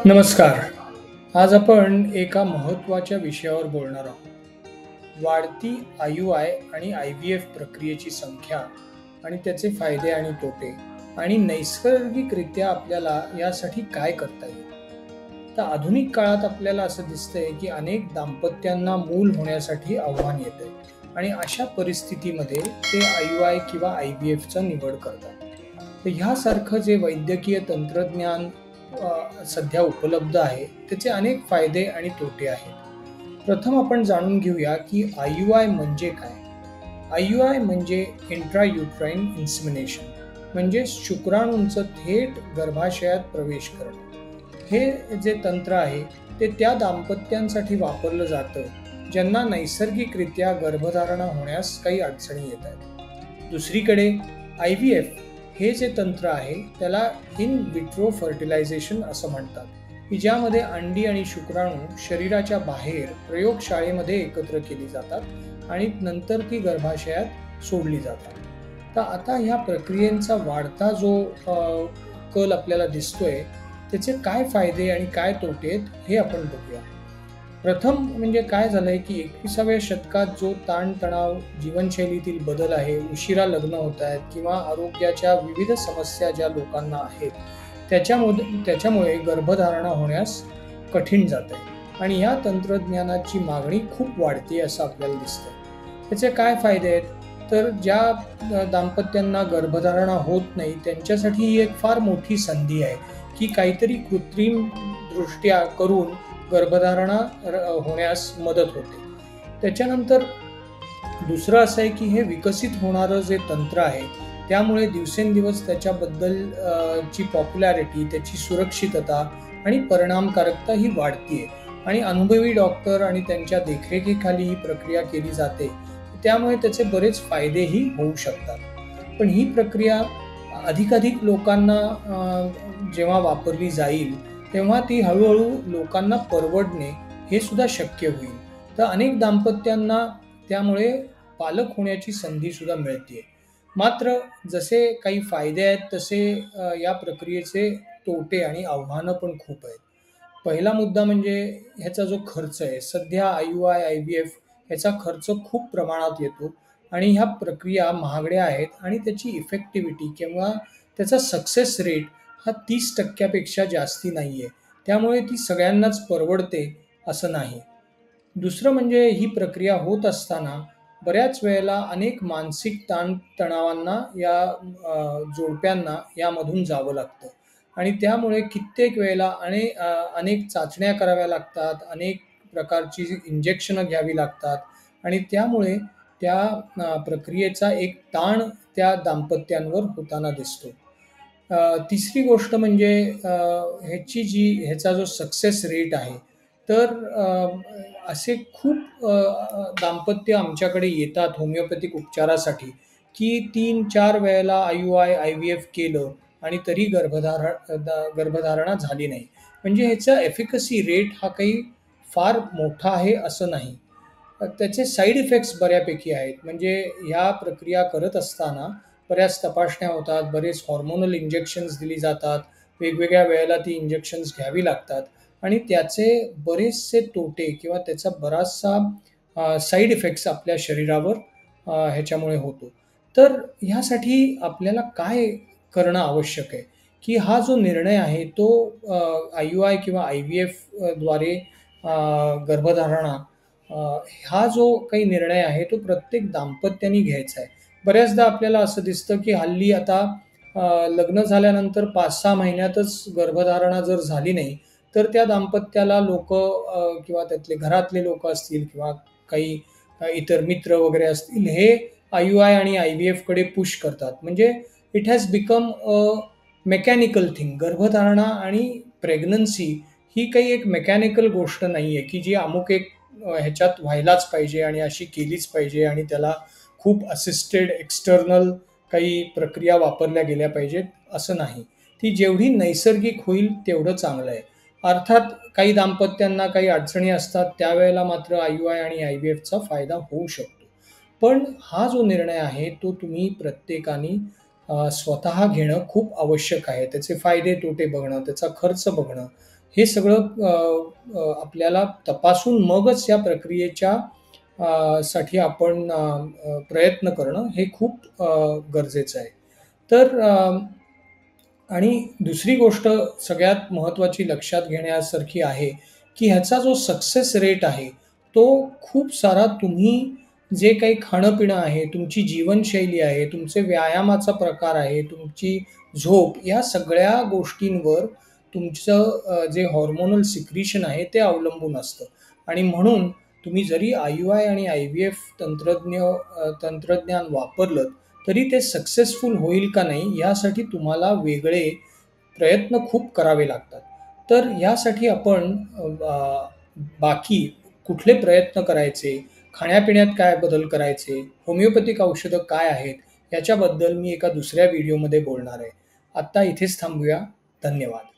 नमस्कार. आज आपण एका महत्त्वाच्या विषयावर बोलणार आहोत. वाढती आय-यू-आय आणि आय-व्ही-एफ प्रक्रियेची संख्या आणि त्याचे फायदे आणि तोटे आणि नैसर्गिकरित्या आपल्याला यासाठी काय करता येईल. तर आधुनिक काळात आपल्याला असं दिसतंय की अनेक दाम्पत्यांना मूल होण्यासाठी आव्हान येतंय आणि अशा परिस्थितीमध्ये ते आय-यू-आय किंवा आय-व्ही-एफचा निवड करतात. तर ह्यासारखं जे वैद्यकीय तंत्रज्ञान सध्या उपलब्ध आहे त्याचे अनेक फायदे आणि तोटे आहेत. प्रथम आपण जाणून घेऊया की आय-यू-आय म्हणजे काय. आय-यू-आय म्हणजे इंट्रायुट्राईन इन्सेमिनेशन, म्हणजे शुक्राणूंचं थेट गर्भाशयात प्रवेश करणं. हे जे तंत्र आहे ते त्या दाम्पत्यांसाठी वापरलं जातं ज्यांना नैसर्गिकरित्या गर्भधारणा होण्यास काही अडचणी येत आहेत. दुसरीकडे आय-व्ही-एफ हे जे तंत्र आहे त्याला इन विट्रो फर्टिलायझेशन असं म्हणतात, की ज्यामध्ये अंडी आणि शुक्राणू शरीराच्या बाहेर प्रयोगशाळेमध्ये एकत्र केली जातात आणि नंतर ती गर्भाशयात सोडली जातात. तर आता ह्या प्रक्रियेचा वाढता जो कल आपल्याला दिसतोय त्याचे काय फायदे आणि काय तोटे आहेत हे आपण बघूया. प्रथम म्हणजे काय झालंय की 21व्या शतकात जो ताणतणाव, जीवनशैलीतील बदल आहे, उशिरा लग्न होत आहेत किंवा आरोग्याच्या विविध समस्या ज्या लोकांना आहेत त्याच्यामुळे गर्भधारणा होण्यास कठीण जात आहे आणि या तंत्रज्ञानाची मागणी खूप वाढते असं आपल्याला दिसतंय. त्याचे काय फायदे आहेत, तर ज्या दाम्पत्यांना गर्भधारणा होत नाही त्यांच्यासाठी ही एक फार मोठी संधी आहे की काहीतरी कृत्रिम दृष्ट्या करून गर्भधारणा होण्यास मदत होते. त्याच्यानंतर दुसरं असं आहे की हे विकसित होणारं जे तंत्र आहे त्यामुळे दिवसेंदिवस त्याच्याबद्दल ची पॉप्युलॅरिटी, त्याची सुरक्षितता आणि परिणामकारकता ही वाढतीये आणि अनुभवी डॉक्टर आणि त्यांच्या देखरेखीखाली ही प्रक्रिया केली जाते. त्यामुळे त्याचे बरेच फायदेही होऊ शकतात. पण ही प्रक्रिया अधिकाधिक लोकांना जेव्हा वापरली जाईल तेव्हा ती हळूहळू लोकांना परवडणे हे सुद्धा शक्य होईल. तर अनेक दाम्पत्यांना त्यामुळे पालक होण्याची संधी सुद्धा मिळते. मात्र जसे काही फायदे आहेत तसे या प्रक्रियेचे तोटे आणि आव्हानं पण खूप आहेत. पहिला मुद्दा म्हणजे ह्याचा जो खर्च आहे. सध्या आय-यू-आय, आय-व्ही-एफ ह्याचा खर्च खूप प्रमाणात येतो आणि ह्या प्रक्रिया महागड्या आहेत आणि त्याची इफेक्टिव्हिटी किंवा त्याचा सक्सेस रेट हा 30% पेक्षा जास्ती नाहीये. त्यामुळे ती सगळ्यांनाच परवडते असं नाही. दुसरं म्हणजे ही प्रक्रिया होत असताना बऱ्याच वेळेला अनेक मानसिक ताणतणावांना या जोडप्यांना यामधून जावं लागतं आणि त्यामुळे कित्येक वेळेला अनेक चाचण्या कराव्या लागतात, अनेक प्रकारची इंजेक्शनं घ्यावी लागतात आणि त्यामुळे त्या प्रक्रियेचा एक ताण त्या दाम्पत्यांवर होताना दिसतो. तिसरी गोष्ट म्हणजे ह्याचा जो सक्सेस रेट आहे, तर असे खूप दाम्पत्य आमच्याकडे येतात होमिओपॅथिक उपचारासाठी, की 3-4 वेळेला आय-यू-आय, आय-व्ही-एफ केलं आणि तरी गर्भधारणा झाली नाही. म्हणजे ह्याचा एफिकसी रेट हा काही फार मोठा आहे असं नाही. त्याचे साइड इफेक्ट्स बऱ्यापैकी आहेत. म्हणजे ह्या प्रक्रिया करत असताना बऱ्याच तपासण्या होतात, बरेच हॉर्मोनल इंजेक्शन्स दिली जातात, वेगवेगळ्या वेळेला ती इंजेक्शन्स घ्यावी लागतात आणि त्याचे बरेचसे तोटे किंवा त्याचा बराचसा साइड इफेक्ट्स आपल्या शरीरावर ह्याच्यामुळे होतो. तर ह्यासाठी आपल्याला काय करणं आवश्यक आहे, की हा जो निर्णय आहे तो आय-यू-आय किंवा आय-व्ही-एफ द्वारे गर्भधारणा हा जो काही निर्णय आहे तो प्रत्येक दाम्पत्याने घ्यायचा आहे. बऱ्याचदा आपल्याला असं दिसतं, की हल्ली आता लग्न झाल्यानंतर 5-6 महिन्यातच गर्भधारणा जर झाली नाही, तर त्या दाम्पत्याला लोकं किंवा त्यातले घरातले लोकं असतील किंवा काही इतर मित्र वगैरे असतील, हे आय-यू-आय आणि आय-व्ही-एफकडे पुश करतात. म्हणजे it has become a mechanical thing. गर्भधारणा आणि प्रेग्नन्सी ही काही एक मेकॅनिकल गोष्ट नाहीये, की जी अमुक एक ह्याच्यात व्हायलाच पाहिजे आणि अशी केलीच पाहिजे आणि त्याला खूप असिस्टेड एक्सटर्नल काही प्रक्रिया वापरल्या गेल्या पाहिजेत, असं नाही. ती जेवढी नैसर्गिक होईल तेवढं चांगलं आहे. अर्थात काही दाम्पत्यांना काही अडचणी असतात, त्यावेळेला मात्र आय-यू-आय आणि आय-व्ही-एफचा फायदा होऊ शकतो. पण हा जो निर्णय आहे तो तुम्ही प्रत्येकाने स्वतः घेणं खूप आवश्यक आहे. त्याचे फायदे, तोटे बघणं, त्याचा खर्च बघणं हे सगळं आपल्याला तपासून मगच या प्रक्रियेच्या साठी आपण प्रयत्न करणं हे खूप गरजेचं आहे. तर आणि दुसरी गोष्ट सगळ्यात महत्त्वाची लक्षात घेण्यासारखी आहे, की ह्याचा जो सक्सेस रेट आहे, तो खूप सारा तुम्ही जे काही खाणं-पिणं आहे, तुमची जीवनशैली आहे, तुमचे व्यायामाचा प्रकार आहे, तुमची झोप, या सगळ्या गोष्टींवर तुमचं जे हॉर्मोनल सिक्रीशन आहे ते अवलंबून असतं. आणि म्हणून तुम्ही जरी IUI आणि IVF तंत्रज्ञान वापरलंत, तरी ते सक्सेसफुल होईल का नाही यासाठी तुम्हाला वेगळे प्रयत्न खूप करावे लागतात. तर यासाठी आपण बाकी कुठले प्रयत्न करायचे, खाण्यापिण्यात काय बदल करायचे, होमिओपॅथिक औषधं काय आहेत, याच्याबद्दल मी एका दुसऱ्या व्हिडिओमध्ये बोलणार आहे. आत्ता इथेच थांबूया. धन्यवाद.